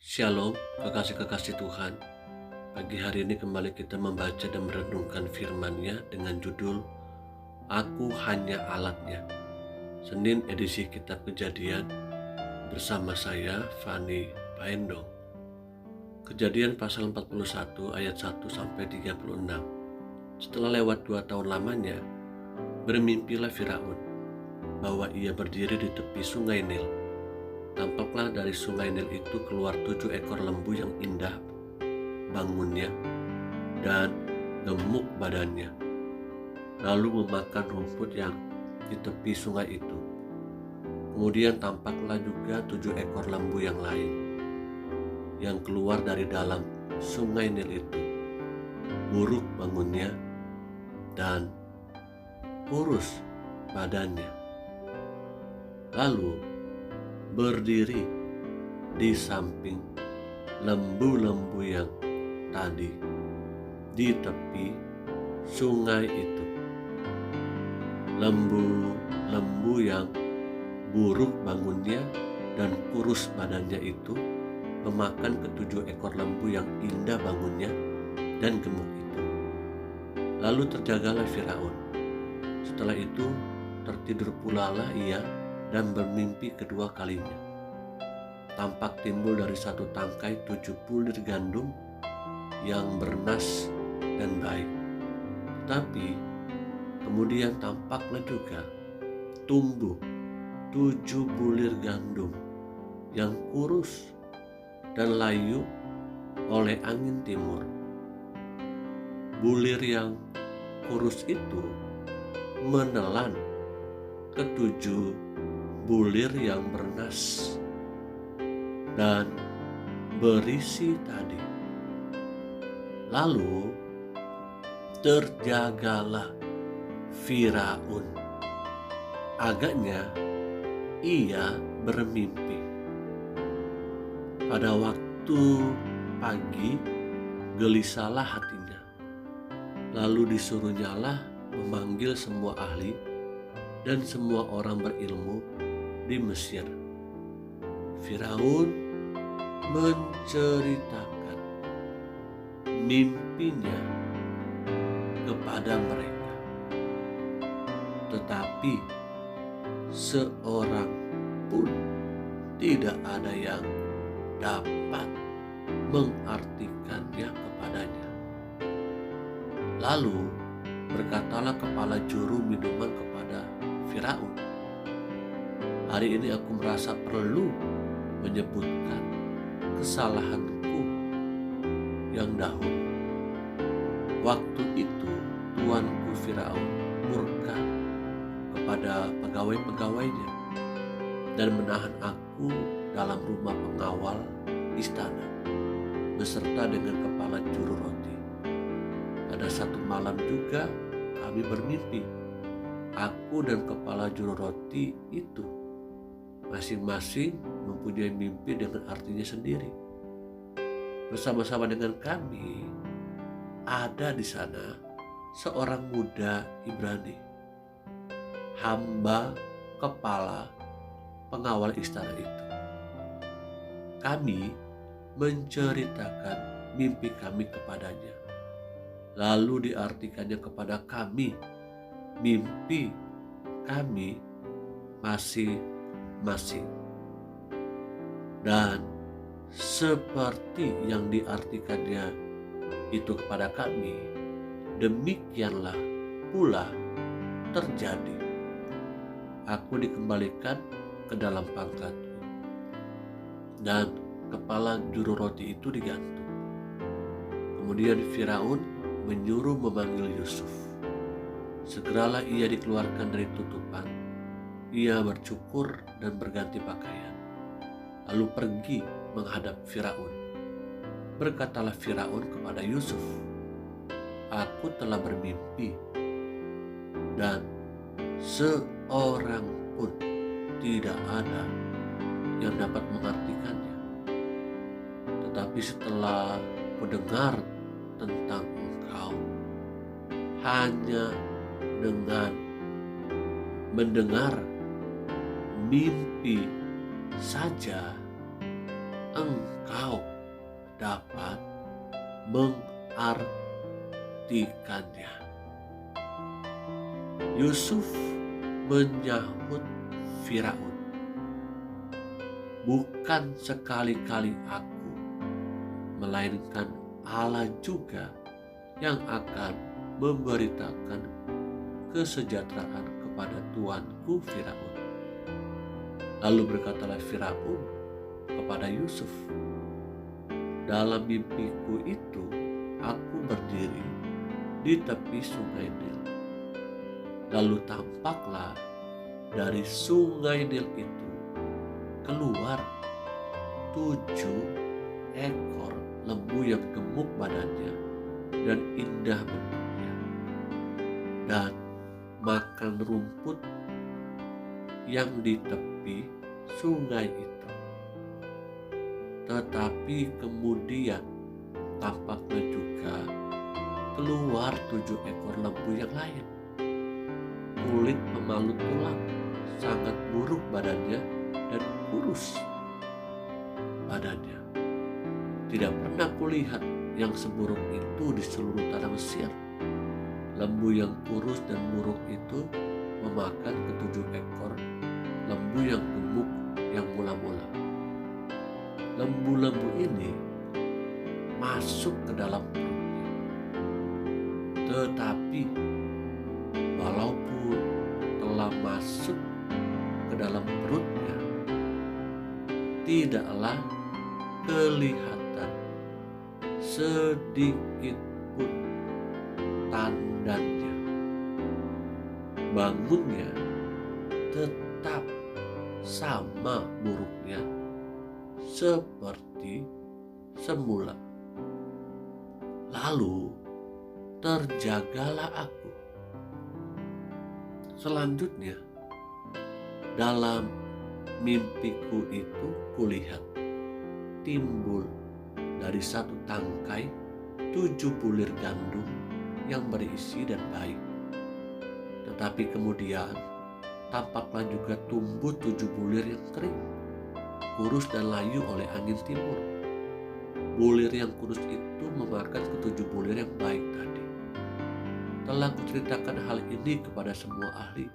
Shalom, kekasih-kekasih Tuhan. Pagi hari ini kembali kita membaca dan merenungkan firman-Nya dengan judul Aku Hanya Alatnya. Senin edisi Kitab Kejadian bersama saya, Fani Paendong. Kejadian pasal 41 ayat 1 sampai 36. Setelah lewat 2 tahun lamanya, bermimpilah Firaun bahwa ia berdiri di tepi sungai Nil. Tampaklah dari sungai Nil itu keluar 7 ekor lembu yang indah bangunnya dan gemuk badannya, lalu memakan rumput yang di tepi sungai itu. Kemudian tampaklah juga 7 ekor lembu yang lain yang keluar dari dalam sungai Nil itu, buruk bangunnya dan kurus badannya. Lalu berdiri di samping lembu-lembu yang tadi di tepi sungai itu. Lembu-lembu yang buruk bangunnya dan kurus badannya itu memakan ketujuh ekor lembu yang indah bangunnya dan gemuk itu. Lalu terjagalah Firaun. Setelah itu tertidur pulalah ia dan bermimpi kedua kalinya. Tampak timbul dari satu tangkai 7 bulir gandum yang bernas dan baik. Tetapi kemudian tampaklah juga tumbuh 7 bulir gandum yang kurus dan layu oleh angin timur. Bulir yang kurus itu menelan ketujuh bulir yang bernas dan berisi tadi. Lalu terjagalah Firaun. Agaknya ia bermimpi. Pada waktu pagi gelisahlah hatinya. Lalu disuruhnyalah memanggil semua ahli dan semua orang berilmu di Mesir. Firaun menceritakan mimpinya kepada mereka, tetapi seorang pun tidak ada yang dapat mengartikannya kepadanya. Lalu berkatalah kepala juru minuman kepada Firaun, "Hari ini aku merasa perlu menyebutkan kesalahanku yang dahulu." Waktu itu tuanku Firaun murka kepada pegawai-pegawainya dan menahan aku dalam rumah pengawal istana beserta dengan kepala juru roti. Pada satu malam juga kami bermimpi. Aku dan kepala juru roti itu masing-masing mempunyai mimpi dengan artinya sendiri. Bersama-sama dengan kami ada di sana seorang muda Ibrani, hamba kepala pengawal istana itu. Kami menceritakan mimpi kami kepadanya, lalu diartikannya kepada kami mimpi kami masing-masing. Dan seperti yang diartikannya itu kepada kami, demikianlah pula terjadi. Aku dikembalikan ke dalam pangkatku dan kepala juru roti itu digantung. Kemudian Firaun menyuruh memanggil Yusuf. Segeralah ia dikeluarkan dari tutupan. Ia bercukur dan berganti pakaian, lalu pergi menghadap Firaun. Berkatalah Firaun kepada Yusuf, "Aku telah bermimpi dan seorang pun tidak ada yang dapat mengartikannya. Tetapi setelah mendengar tentang engkau, hanya dengan mendengar mimpi saja engkau dapat mengartikannya. Yusuf menyahut Firaun, bukan sekali-kali aku, melainkan Allah juga yang akan memberitakan kesejahteraan kepada tuanku Firaun. Lalu berkatalah Firaun kepada Yusuf, dalam mimpiku itu aku berdiri di tepi sungai Nil. Lalu tampaklah dari sungai Nil itu keluar 7 ekor lembu yang gemuk badannya dan indah bentuknya, dan makan rumput yang di tepi sungai itu. Tetapi kemudian tampaknya juga keluar 7 ekor lembu yang lain. Kulit memalut tulang, sangat buruk badannya dan kurus badannya. Tidak pernah kulihat yang seburuk itu di seluruh tanah Mesir. Lembu yang kurus dan buruk itu memakan ke-7 ekor lembu yang gemuk yang mula-mula. Lembu-lembu ini masuk ke dalam perutnya. Tetapi walaupun telah masuk ke dalam perutnya, tidaklah kelihatan sedikit pun tandanya. Bangunnya tetap sama buruknya seperti semula. Lalu terjagalah aku. Selanjutnya, dalam mimpiku itu kulihat timbul dari satu tangkai 7 bulir gandum yang berisi dan baik. Tetapi kemudian tampaklah juga tumbuh 7 bulir yang kering, kurus dan layu oleh angin timur. Bulir yang kurus itu memakan ke-7 bulir yang baik tadi. Telah kuceritakan hal ini kepada semua ahli,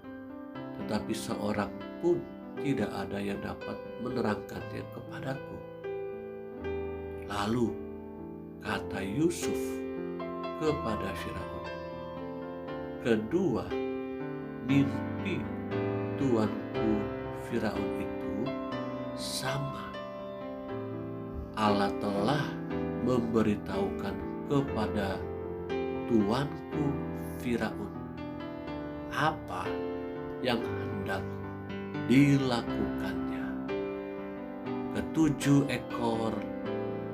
tetapi seorang pun tidak ada yang dapat menerangkannya kepadaku. Lalu kata Yusuf kepada Firaun, kedua mimpi tuanku Firaun itu sama. Allah telah memberitahukan kepada tuanku Firaun apa yang hendak dilakukannya. Ke-7 ekor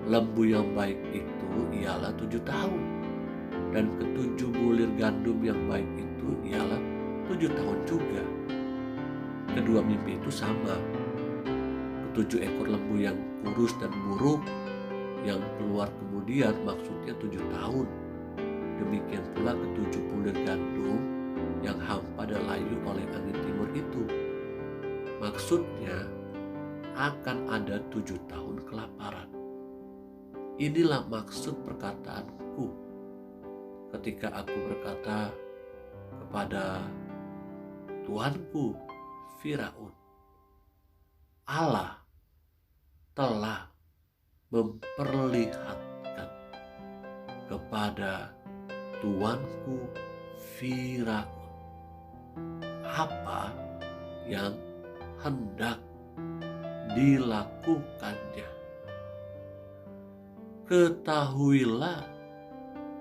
lembu yang baik itu ialah 7 tahun, dan ke-7 bulir gandum yang baik itu ialah 7 tahun juga. Kedua mimpi itu sama. Ke-7 ekor lembu yang kurus dan buruk yang keluar kemudian maksudnya 7 tahun. Demikian pula ke-7 bulir gandum yang hampa dan layu oleh angin timur itu, maksudnya akan ada 7 tahun kelaparan. Inilah maksud perkataanku ketika aku berkata kepada tuanku Firaun, Allah telah memperlihatkan kepada tuanku Firaun apa yang hendak dilakukannya. Ketahuilah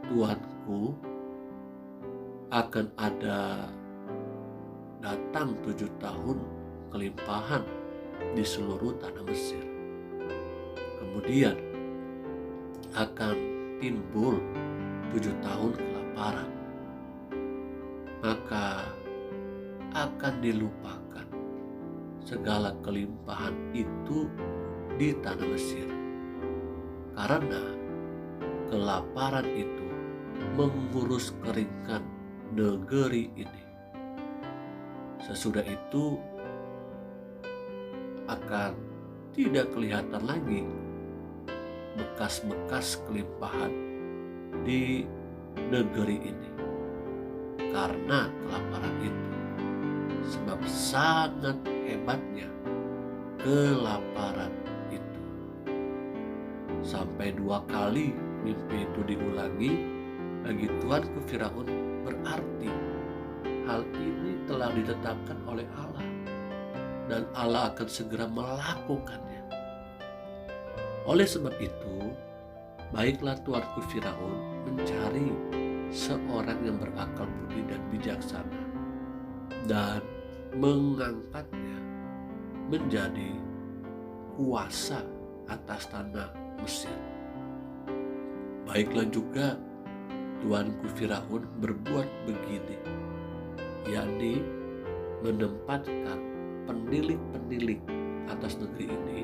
tuanku, akan ada datang 7 tahun kelimpahan di seluruh tanah Mesir. Kemudian akan timbul 7 tahun kelaparan. Maka akan dilupakan segala kelimpahan itu di tanah Mesir, karena kelaparan itu mengurus keringkan negeri ini. Sesudah itu akan tidak kelihatan lagi bekas-bekas kelimpahan di negeri ini karena kelaparan itu. Sebab sangat hebatnya kelaparan itu. Sampai 2 kali mimpi itu diulangi bagi Tuan ke Firaun, berarti hal ini telah ditetapkan oleh Allah dan Allah akan segera melakukannya. Oleh sebab itu, baiklah Tuanku Firaun mencari seorang yang berakal budi dan bijaksana dan mengangkatnya menjadi kuasa atas tanah Mesir. Baiklah juga Tuanku Firaun berbuat begini, yakni menempatkan penilik-penilik atas negeri ini,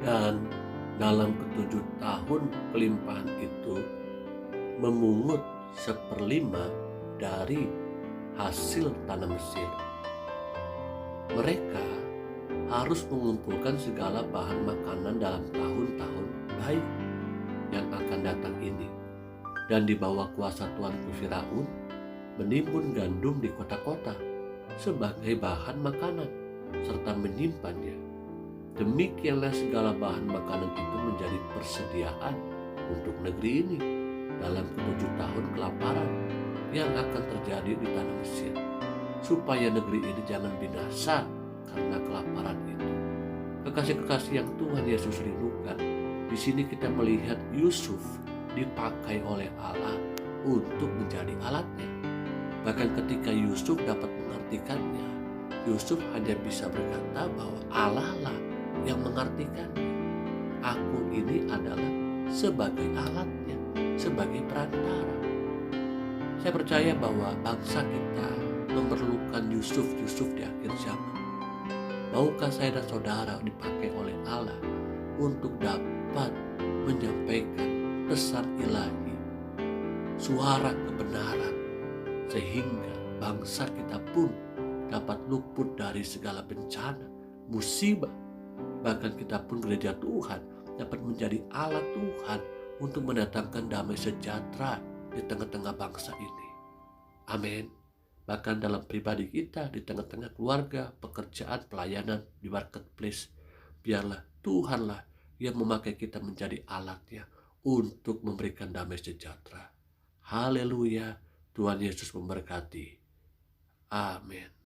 dan dalam ke-7 tahun kelimpahan itu memungut 1/5 dari hasil tanah Mesir. Mereka harus mengumpulkan segala bahan makanan dalam tahun-tahun baik yang akan datang ini, dan di bawah kuasa Tuanku Firaun menimbun gandum di kota-kota sebagai bahan makanan serta menyimpannya. Demikianlah segala bahan makanan itu menjadi persediaan untuk negeri ini dalam ke-7 tahun kelaparan yang akan terjadi di tanah Mesir, supaya negeri ini jangan binasa karena kelaparan itu. Kekasih-kekasih yang Tuhan Yesus rindukan, di sini kita melihat Yusuf dipakai oleh Allah untuk menjadi alatnya. Bahkan ketika Yusuf dapat mengartikannya, Yusuf hanya bisa berkata bahwa Allah lah yang mengartikannya. Aku ini adalah sebagai alatnya, sebagai perantara. Saya percaya bahwa bangsa kita memerlukan Yusuf-Yusuf di akhir zaman. Maukah saya dan saudara dipakai oleh Allah untuk dapat menyampaikan pesan ilahi, suara kebenaran, sehingga bangsa kita pun dapat luput dari segala bencana, musibah. Bahkan kita pun gereja Tuhan dapat menjadi alat Tuhan untuk mendatangkan damai sejahtera di tengah-tengah bangsa ini. Amin. Bahkan dalam pribadi kita, di tengah-tengah keluarga, pekerjaan, pelayanan, di marketplace, biarlah Tuhanlah yang memakai kita menjadi alatnya untuk memberikan damai sejahtera. Haleluya. Tuhan Yesus memberkati. Amin.